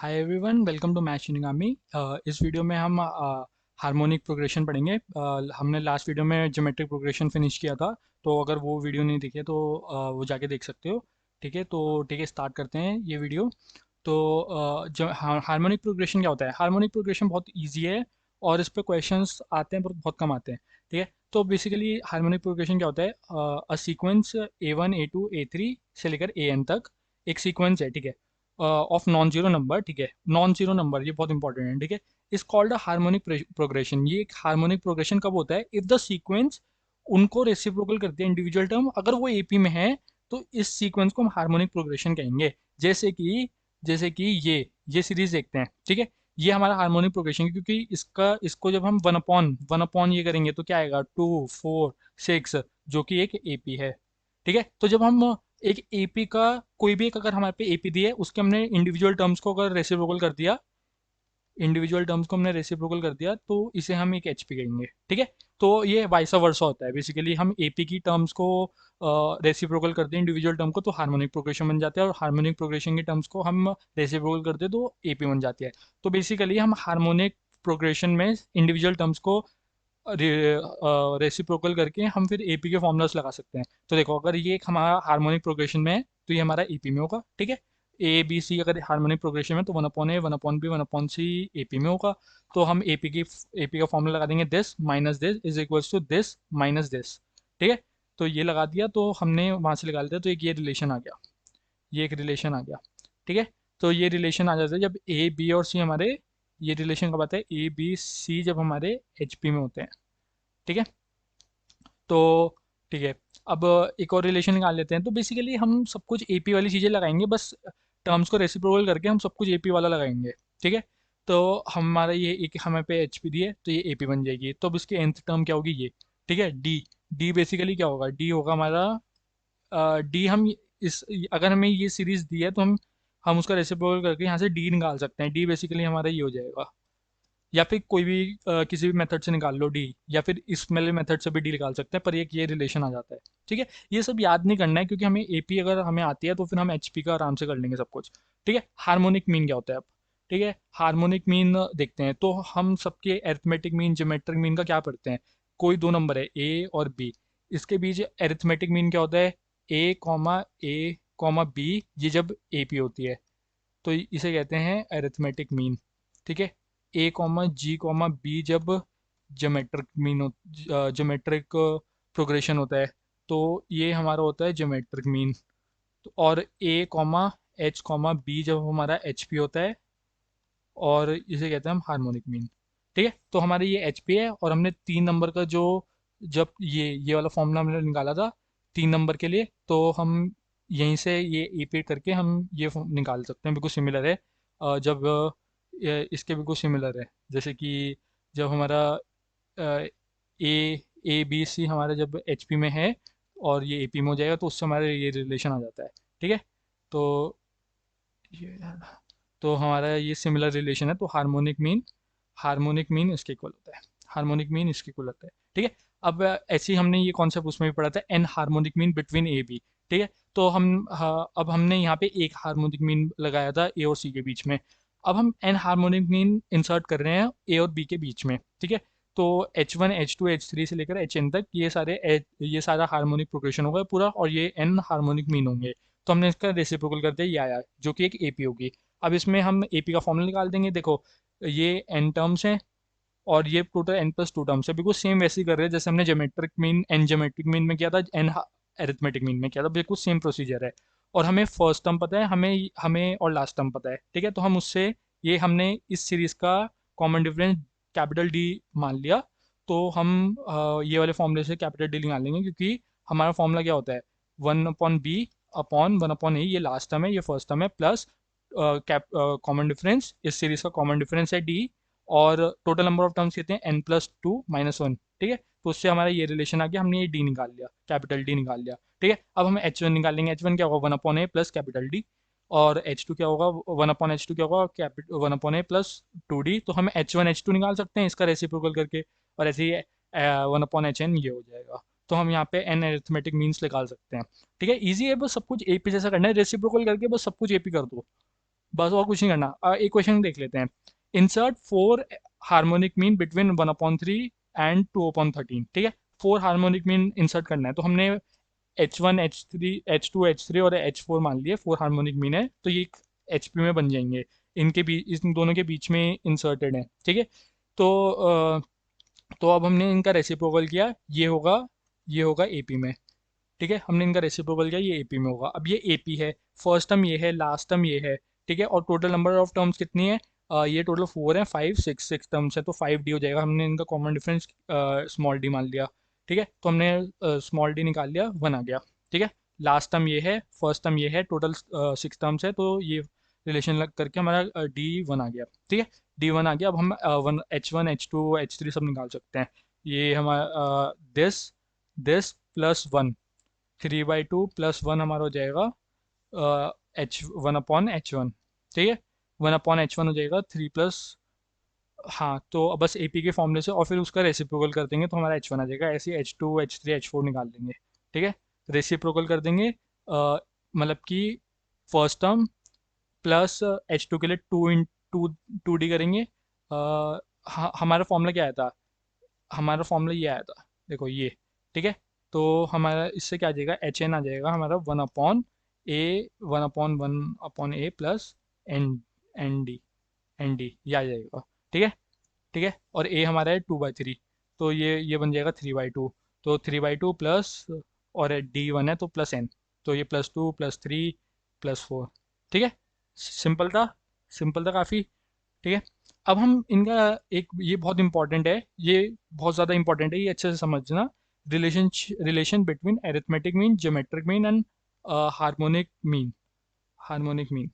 Hi everyone, welcome to math Shinigami. इस video में हम हार्मोनिक प्रोग्रेशन पढ़ेंगे। हमने लास्ट वीडियो में ज्योमेट्रिक प्रोग्रेशन फिनिश किया था, तो अगर वो वीडियो नहीं दिखे तो वो जाके देख सकते हो। ठीक है, तो ठीक है, स्टार्ट करते हैं ये वीडियो। तो जो हार्मोनिक प्रोग्रेशन क्या होता है? हार्मोनिक प्रोग्रेशन बहुत ईजी है और इस पर क्वेश्चंस आते हैं पर बहुत कम आते हैं। ठीक है, तो बेसिकली हार्मोनिक प्रोग्रेशन क्या होता है? A sequence A1 A2 A3 से लेकर AN तक एक सीक्वेंस है। ठीक है, ऑफ नॉन जीरो नंबर। ठीक है, नॉन जीरो नंबर ये बहुत इंपॉर्टेंट है। ठीक है, इस कॉल्ड अ हार्मोनिक प्रोग्रेशन। ये एक हार्मोनिक प्रोग्रेशन कब होता है? इफ द सीक्वेंस उनको रेसिप्रोकल करते हैं इंडिविजुअल टर्म, अगर वो एपी में है तो इस सीक्वेंस को हम हार्मोनिक प्रोग्रेशन कहेंगे। जैसे कि ये सीरीज देखते हैं। ठीक है, ये हमारा हार्मोनिक प्रोग्रेशन है, क्योंकि इसको जब हम वन अपॉन ये करेंगे तो क्या आएगा? 2 4 6, जो कि एक एपी है। ठीक है, तो जब हम एक एपी का कोई भी एक अगर हमारे पे एपी दी है, उसके हमने इंडिविजुअल टर्म्स को हमने रेसिप्रोकल कर दिया तो इसे हम एक एचपी कहेंगे। ठीक है, तो ये वाइसा वर्सा होता है। बेसिकली हम एपी की टर्म्स को रेसिप्रोकल करते हैं इंडिविजुअल टर्म को, तो हार्मोनिक प्रोग्रेशन बन जाता है, और हार्मोनिक प्रोग्रेशन की टर्म्स को हम रेसिप्रोकल करते हैं तो एपी बन जाती है। तो बेसिकली हम हार्मोनिक प्रोग्रेशन में इंडिविजुअल टर्म्स को रेसिप्रोकल करके हम फिर एपी के फॉर्मूलास लगा सकते हैं। तो देखो, अगर ये एक हमारा हार्मोनिक प्रोग्रेशन में है तो ये हमारा एपी में होगा। ठीक है, ए बी सी अगर हार्मोनिक प्रोग्रेशन में तो 1/A 1/B 1/C एपी में होगा। तो हम एपी का फॉर्मूला लगा देंगे, this minus this is equals to this minus this. ठीक है, तो ये लगा दिया तो हमने वहां से निकाल दिया, तो एक ये रिलेशन आ गया, ये एक रिलेशन आ गया। ठीक है, तो ये रिलेशन आ जाता है जब ए बी और सी हमारे, ये रिलेशन कब आता है? ए बी सी जब हमारे एच पी में होते हैं। ठीक है, तो ठीक है, अब एक और रिलेशन निकाल लेते हैं। तो बेसिकली हम सब कुछ एपी वाली चीज़ें लगाएंगे, बस टर्म्स को रेसिप्रोकल करके हम सब कुछ एपी वाला लगाएंगे। ठीक है, तो हमारा ये एक हमें पे एच पी दी है तो ये एपी बन जाएगी। तो अब इसकी nth टर्म क्या होगी? ये। ठीक है, डी। डी बेसिकली क्या होगा? डी होगा हमारा डी। हम इस अगर हमें ये सीरीज दी है तो हम उसका रेसिप्रोकल करके यहाँ से डी निकाल सकते हैं। डी बेसिकली हमारा ये हो जाएगा, या फिर कोई भी किसी भी मेथड से निकाल लो डी, या फिर इस वाले मेथड से भी डी निकाल सकते हैं, पर एक ये रिलेशन आ जाता है। ठीक है, ये सब याद नहीं करना है, क्योंकि हमें एपी अगर हमें आती है तो फिर हम एचपी का आराम से कर लेंगे सब कुछ। ठीक है, हार्मोनिक मीन क्या होता है अब? ठीक है, हार्मोनिक मीन देखते हैं। तो हम सबके एरिथमेटिक मीन, ज्योमेट्रिक मीन का क्या पढ़ते हैं? कोई दो नंबर है ए और बी, इसके बीच एरिथमेटिक मीन क्या होता है? ए कॉमा बी, ये जब ए पी होती है तो इसे कहते हैं एरिथमेटिक मीन। ठीक है, A, G, B जब ज्योमेट्रिक प्रोग्रेशन होता है तो ये हमारा होता है ज्योमेट्रिक मीन। तो और A, H, B जब हमारा एच पी होता है, और इसे कहते हैं हम हार्मोनिक मीन। ठीक है, तो हमारे ये एच पी है, और हमने 3 नंबर का जो, जब ये वाला फॉर्मूला हमने निकाला था 3 नंबर के लिए, तो हम यहीं से ये ए करके हम ये निकाल सकते हैं। बिल्कुल सिमिलर है, जब इसके बिल्कुल सिमिलर है। जैसे कि जब हमारा ए बी सी हमारा जब एच पी में है और ये ए पी में हो जाएगा तो उससे हमारा ये रिलेशन आ जाता है। ठीक है, तो ये तो हमारा ये सिमिलर रिलेशन है, तो हार्मोनिक मीन इसके इक्वल होता है। हार्मोनिक मीन इसके इक्वल होता है। ठीक है, अब ऐसे ही हमने ये कॉन्सेप्ट उसमें भी पढ़ा था, an harmonic mean between A B. ठीक है, तो अब हमने यहाँ पे एक हार्मोनिक मीन लगाया था ए और सी के बीच में। अब हम एन हार्मोनिक मीन इंसर्ट कर रहे हैं ए और बी के बीच में। ठीक है, तो H1 H2 H3 से लेकर HN तक ये सारा हार्मोनिक प्रोग्रेशन होगा पूरा, और ये एन हार्मोनिक मीन होंगे। तो हमने इसका रेसिप्रोकल कर दिया, ये आया जो कि एक एपी होगी। अब इसमें हम एपी का फॉर्मूला निकाल देंगे। देखो, ये एन टर्म्स हैं और ये टोटल n+2 टर्म्स है। बिल्कुल सेम वैसे ही कर रहे हैं जैसे हमने ज्योमेट्रिक मीन में किया था, एन एरिथमेटिक मीन में किया था। बिल्कुल सेम प्रोसीजर है, और हमें फर्स्ट टर्म पता है, हमें हमें और लास्ट टर्म पता है। ठीक है, तो हम उससे ये हमने इस सीरीज का कॉमन डिफरेंस कैपिटल डी मान लिया। तो हम ये वाले फॉर्मूले से कैपिटल डी निकाल लेंगे, क्योंकि हमारा फॉर्मूला क्या होता है? 1/B अपॉन 1/A, ये लास्ट टर्म है, ये फर्स्ट टर्म है, प्लस कॉमन डिफरेंस, इस सीरीज का कॉमन डिफरेंस है डी, और टोटल नंबर ऑफ टर्म्स कहते हैं n+2 - 1। ठीक है, तो उससे हमारा ये रिलेशन आ गया, हमने ये डी निकाल लिया, कैपिटल डी निकाल लिया। ठीक है, अब हम H1 निकाल लेंगे। H1 क्या होगा? 1/A प्लस कैपिटल डी, और H2 क्या होगा? 1/H2 क्या होगा? 1/A plus 2D। तो हम H1 H2 निकाल सकते हैं इसका रेसिप्रोकल करके, और ऐसे ही 1/HN ये हो जाएगा। तो हम यहाँ पे एन अरिथमेटिक मीन्स निकाल सकते हैं। ठीक है, ईजी है, बस सब कुछ एपी जैसा करना है, रेसिप्रोकल करके बस सब कुछ एपी कर दो। बस और कुछ नहीं करना। एक क्वेश्चन देख लेते हैं। Insert 4 harmonic mean between 1/3 and 2/13। ठीक है, 4 हार्मोनिक मीन इंसर्ट करना है। तो हमने H1 H3 H2 H3 और H4 मान लिए 4 हार्मोनिक मीन है, तो ये HP में बन जाएंगे। इनके बीच, इन दोनों के बीच में इंसर्टेड है। ठीक है, तो तो अब हमने इनका रेसिप्रोकल किया, ये होगा AP में। ठीक है, हमने इनका रेसिप्रोकल किया, ये AP में होगा। अब ये AP है, फर्स्ट टर्म ये है, लास्ट टर्म ये है। ठीक है, और टोटल नंबर ऑफ टर्म्स कितनी है? ये टोटल 4 है, 5 6 6 टर्म्स है, तो 5D हो जाएगा। हमने इनका कॉमन डिफरेंस स्मॉल डी मान लिया। ठीक है, तो हमने स्मॉल डी निकाल लिया, 1 आ गया। ठीक है, लास्ट टर्म ये है, फर्स्ट टर्म ये है, टोटल 6 टर्म्स है, तो ये रिलेशन लग करके हमारा D1 आ गया। ठीक है, D1 आ गया। अब हम H1 H2 H3 सब निकाल सकते हैं। ये हमारा दिस दिस प्लस 1, 3/2 प्लस 1 हमारा हो जाएगा H1/H1। ठीक है, 1/H1 हो जाएगा 3 प्लस, हाँ, तो अब बस AP के फॉर्मूले से और फिर उसका रेसिप्रोकल कर देंगे तो हमारा H1 आ जाएगा। ऐसे ही H2 H3 H4 निकाल देंगे। ठीक है, रेसिप्रोकल कर देंगे, मतलब कि फर्स्ट टर्म प्लस H2 के लिए 2D करेंगे। हमारा फॉर्मूला क्या आया था? हमारा फॉर्मूला ये आया था, देखो ये। ठीक है, तो हमारा इससे क्या आ जाएगा? HN आ जाएगा हमारा 1/A प्लस एन डी, ये आ जाएगा। ठीक है, ठीक है, और A हमारा है 2/3, तो ये बन जाएगा 3/2। तो 3/2 प्लस, और D1 है तो प्लस N, तो ये +2 +3 +4। ठीक है, सिंपल था, सिंपल था काफ़ी। ठीक है, अब हम इनका एक, ये बहुत इंपॉर्टेंट है, ये बहुत ज़्यादा इंपॉर्टेंट है, ये अच्छे से समझना। Relation between arithmetic mean, geometric mean and harmonic mean. Harmonic mean,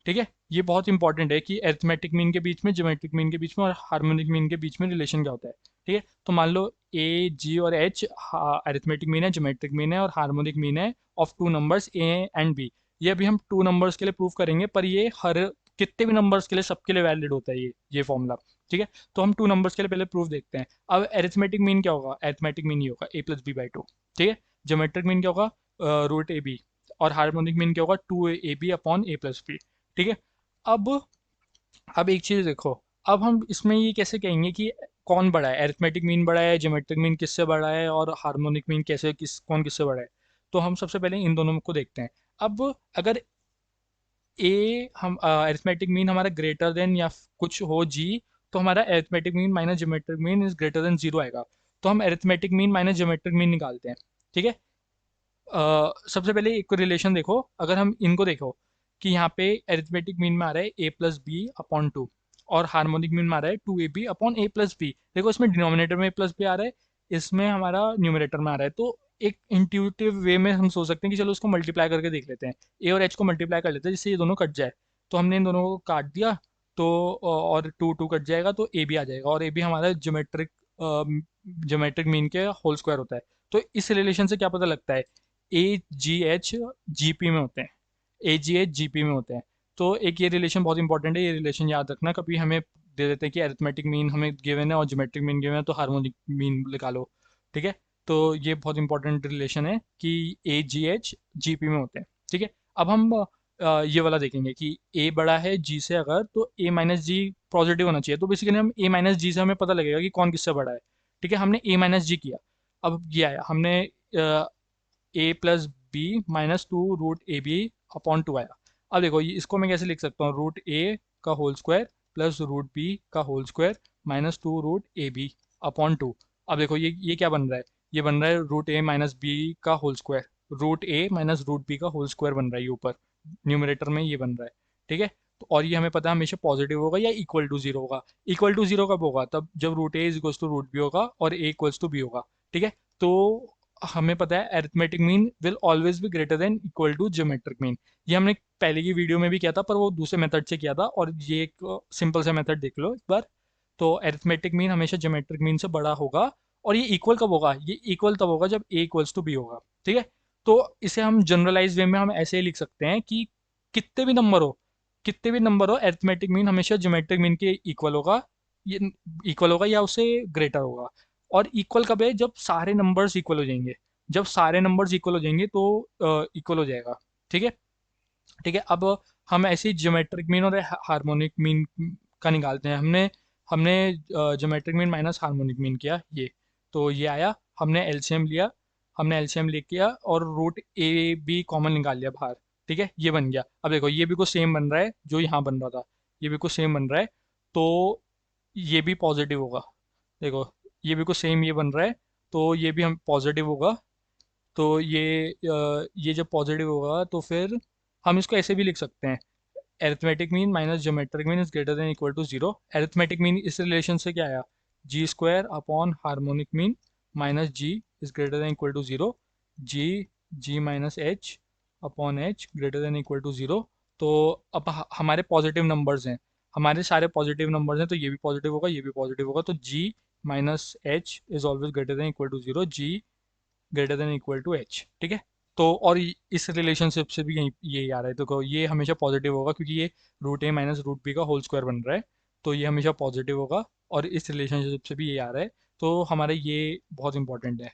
ठीक है, ये बहुत इंपॉर्टेंट है कि एरिथमेटिक मीन के बीच में, ज्योमेट्रिक मीन के बीच में और हार्मोनिक मीन के बीच में रिलेशन क्या होता है। ठीक है, तो मान लो A G और H एरिथमेटिक मीन है, ज्योमेट्रिक मीन है और हार्मोनिक मीन है of two numbers A and B। ये अभी हम 2 नंबर्स के लिए प्रूव करेंगे, पर ये हर कितने भी नंबर्स के लिए, सबके लिए वैलिड होता है ये फॉर्मूला। ठीक है, तो हम 2 नंबर्स के लिए पहले प्रूफ देखते हैं। अब एरिथमेटिक मीन क्या होगा? एरिथमेटिक मीन ये होगा A+B/2। ठीक है, ज्योमेट्रिक मीन क्या होगा? √AB। और हार्मोनिक मीन क्या होगा? 2AB/A+B। ठीक है, अब अब एक चीज़ देखो, अब हम इसमें ये कैसे कहेंगे कि कौन बड़ा है? एरिथमेटिक मीन बड़ा है, ज्योमेट्रिक मीन किससे बड़ा है, और हार्मोनिक मीन कौन किससे बड़ा है? तो हम सबसे पहले इन दोनों को देखते हैं। अब अगर हम एरिथमेटिक मीन हमारा ग्रेटर देन या कुछ हो G, तो हमारा arithmetic mean minus geometric mean is greater then 0 आएगा। तो हम arithmetic mean minus geometric mean निकालते हैं। ठीक है, सबसे पहले एक रिलेशन देखो, अगर हम इनको देखो कि यहाँ पे एरिथमेटिक मीन में आ रहा है A+B/2, और हार्मोनिक मीन में आ रहा है 2AB/A+B। देखो इसमें डिनोमिनेटर में A+B आ रहा है, इसमें हमारा न्यूमरेटर में आ रहा है, तो एक इंट्यूटिव वे में हम सोच सकते हैं कि चलो उसको मल्टीप्लाई करके देख लेते हैं। A और H को मल्टीप्लाई कर लेते हैं जिससे ये दोनों कट जाए। तो हमने इन दोनों को काट दिया, तो और 2 कट जाएगा तो AB आ जाएगा, और AB हमारा ज्योमेट्रिक मीन के होल स्क्वायर होता है। तो इस रिलेशन से क्या पता लगता है? AGH GP में होते हैं, AGH GP में होते हैं। तो एक ये रिलेशन बहुत इंपॉर्टेंट है, ये रिलेशन याद रखना। कभी हमें दे देते हैं कि अरिथमेटिक मीन हमें गिवन है और ज्योमेट्रिक मीन गिवन है, तो हार्मोनिक मीन निकालो। ठीक है, तो ये बहुत इंपॉर्टेंट रिलेशन है कि AGH GP में होते हैं। ठीक है, अब हम ये वाला देखेंगे कि A बड़ा है G से, अगर तो A-G पॉजिटिव होना चाहिए। तो बेसिकली हम A-G से हमें पता लगेगा कि कौन किससे बड़ा है। ठीक है, हमने A-G किया। अब ये आया, हमने A+B-2√AB/2 आया। अब देखो इसको मैं कैसे लिख सकता हूँ? √A का होल स्क्वायर प्लस √B का होल स्क्वायर -2√AB/2। अब देखो ये क्या बन रहा है? ये बन रहा है √A-B का होल स्क्वायर, √A-√B का होल स्क्वायर बन रहा है ये ऊपर, न्यूमरेटर में ये बन रहा है। ठीक है, तो और ये हमें पता है हमेशा पॉजिटिव होगा या इक्वल टू जीरो होगा। इक्वल टू जीरो कब होगा? तब जब √A=√B होगा और A=B होगा। ठीक है, तो हमें पता है arithmetic mean will always be greater than equal to geometric mean. ये हमने पहले की वीडियो में भी किया था, पर वो दूसरे मेथड से किया था, और ये एक सिंपल सा मेथड देख लो एक बार। तो अरिथमेटिक मीन हमेशा ज्योमेट्रिक मीन से बड़ा होगा। और ये इक्वल कब होगा? ये इक्वल तब होगा जब A=B होगा। ठीक है, तो इसे हम जनरलाइज वे में हम ऐसे ही लिख सकते हैं कि कितने भी नंबर हो, कितने भी नंबर हो, अरिथमेटिक मीन हमेशा ज्योमेट्रिक मीन के इक्वल होगा। ये इक्वल होगा या उससे ग्रेटर होगा। और इक्वल कब है? जब सारे नंबर्स इक्वल हो जाएंगे। जब सारे नंबर्स इक्वल हो जाएंगे तो इक्वल हो जाएगा। ठीक है, ठीक है, अब हम ऐसे ही ज्योमेट्रिक मीन और हार्मोनिक मीन का निकालते हैं। हमने हमने geometric mean minus harmonic mean किया ये, तो ये आया। हमने एलसीएम लिया, हमने एलसीएम लेके और रूट ए बी कॉमन निकाल लिया बाहर। ठीक है, ये बन गया। अब देखो ये भी कुछ सेम बन रहा है जो यहाँ बन रहा था, ये भी कुछ सेम बन रहा है, तो ये भी पॉजिटिव होगा। देखो ये भी कुछ सेम ये बन रहा है, तो ये भी हम पॉजिटिव होगा। तो ये जब पॉजिटिव होगा तो फिर हम इसको ऐसे भी लिख सकते हैं, arithmetic mean minus geometric mean is greater than equal to zero. Arithmetic mean इस रिलेशन से क्या आया, G square upon harmonic mean minus G is greater than equal to zero. G G minus H upon H greater than equal to zero. तो अब हमारे positive numbers हैं, हमारे सारे पॉजिटिव नंबर्स हैं, तो ये भी पॉजिटिव होगा, ये भी पॉजिटिव होगा, तो G minus H is always greater than equal to zero, G greater than equal to H. ठीक है, तो और इस रिलेशनशिप से भी यही आ रहा है, तो ये हमेशा पॉजिटिव होगा क्योंकि ये रूट ए माइनस रूट बी का होल स्क्वायर बन रहा है, तो ये हमेशा पॉजिटिव होगा। और इस रिलेशनशिप से भी ये आ रहा है, तो हमारे ये बहुत इंपॉर्टेंट है,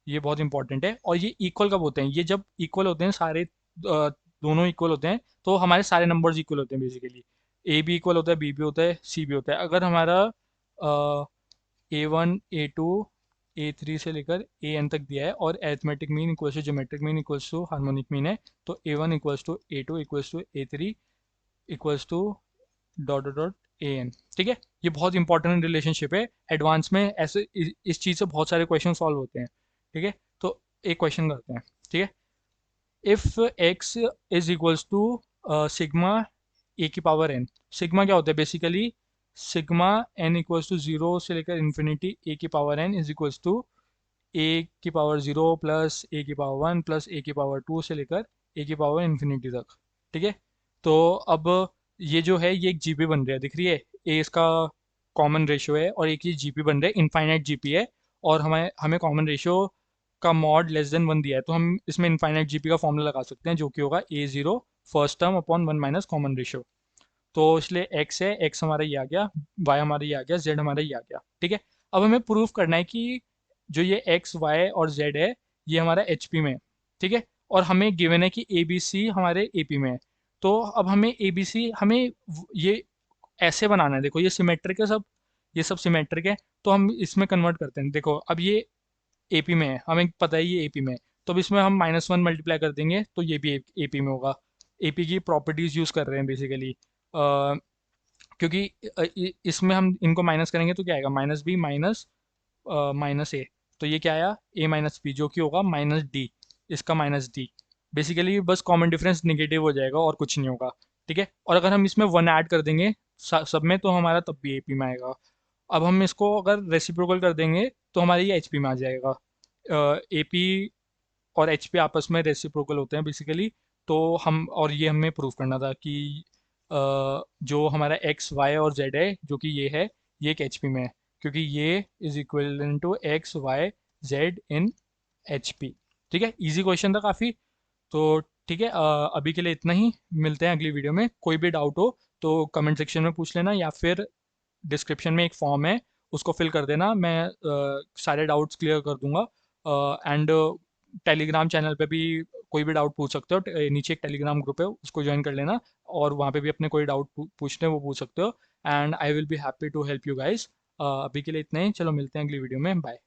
ये बहुत इंपॉर्टेंट है। और ये इक्वल कब होते हैं, ये जब इक्वल होते हैं सारे, दोनों इक्वल होते हैं, तो हमारे सारे नंबर्स इक्वल होते हैं बेसिकली। ए भी इक्वल होता है, बी भी होता है, सी भी होता है। अगर हमारा A1 A2 A3 से लेकर an तक दिया है और arithmetic mean equals to geometric mean equals to harmonic mean है, तो A1 equals to A2 equals to A3 equals to dot dot dot an। ठीक है, ये बहुत इंपॉर्टेंट रिलेशनशिप है। एडवांस में ऐसे इस चीज़ से बहुत सारे क्वेश्चन सॉल्व होते हैं। ठीक है, तो एक क्वेश्चन करते हैं। ठीक है, if X is equals to sigma A की पावर एन। सिग्मा क्या होता है basically, sigma N equals to zero से लेकर इन्फिनिटी ए की power N is equals to A की पावर जीरो प्लस ए की पावर वन प्लस ए की पावर टू से लेकर ए की पावर इन्फिनिटी तक। ठीक है, तो अब ये जो है ये एक जीपी बन रहा है, दिख रही है, ए इसका कॉमन रेशियो है और एक ये जीपी बन रहा है, इनफाइनाइट जीपी है। और हमें हमें कॉमन रेशियो का मॉड लेस देन वन दिया है, तो हम इसमें इनफाइनाइट जीपी का फॉर्मूला लगा सकते हैं जो कि होगा A zero first term upon one minus common ratio. तो इसलिए एक्स है, एक्स हमारा ये आ गया, वाई हमारा ये आ गया, जेड हमारा ये आ गया। ठीक है, अब हमें प्रूफ करना है कि जो ये एक्स वाई और जेड है ये हमारा एच पी में है। ठीक है, और हमें गिवन है कि ए बी सी हमारे ए पी में है। तो अब हमें ए बी सी हमें ये ऐसे बनाना है, देखो ये सिमेट्रिक है सब, ये सब सिमेट्रिक है, तो हम इसमें कन्वर्ट करते हैं। देखो अब ये एपी में है, हमें पता है ये एपी में है, तो अब इसमें हम माइनस वन मल्टीप्लाई कर देंगे तो ये भी एपी में होगा। एपी की प्रॉपर्टीज यूज कर रहे हैं बेसिकली, क्योंकि इसमें हम इनको माइनस करेंगे तो क्या आएगा, माइनस बी माइनस माइनस ए। तो ये क्या आया, ए माइनस बी, जो कि होगा माइनस डी, इसका माइनस डी। बेसिकली बस कॉमन डिफरेंस निगेटिव हो जाएगा और कुछ नहीं होगा। ठीक है, और अगर हम इसमें वन ऐड कर देंगे सब में, तो हमारा तब भी एपी में आएगा। अब हम इसको अगर रेसिप्रोकल कर देंगे तो हमारे ये एचपी में आ जाएगा। एपी और एचपी आपस में रेसिप्रोकल होते हैं बेसिकली। तो हम, और ये हमें प्रूव करना था कि जो हमारा एक्स वाई और जेड है जो कि ये है, ये एक एचपी में है, क्योंकि ये is equal to X Y Z in HP. ठीक है, इजी क्वेश्चन था काफ़ी। तो ठीक है, अभी के लिए इतना ही, मिलते हैं अगली वीडियो में। कोई भी डाउट हो तो कमेंट सेक्शन में पूछ लेना, या फिर डिस्क्रिप्शन में एक फॉर्म है उसको फिल कर देना, मैं सारे डाउट्स क्लियर कर दूंगा। एंड टेलीग्राम चैनल पे भी कोई भी डाउट पूछ सकते हो, नीचे एक टेलीग्राम ग्रुप है उसको ज्वाइन कर लेना, और वहाँ पे भी अपने कोई डाउट पूछने वो पूछ सकते हो, and I will be happy to help you guys. अभी के लिए इतना ही, चलो मिलते हैं अगली वीडियो में, बाय।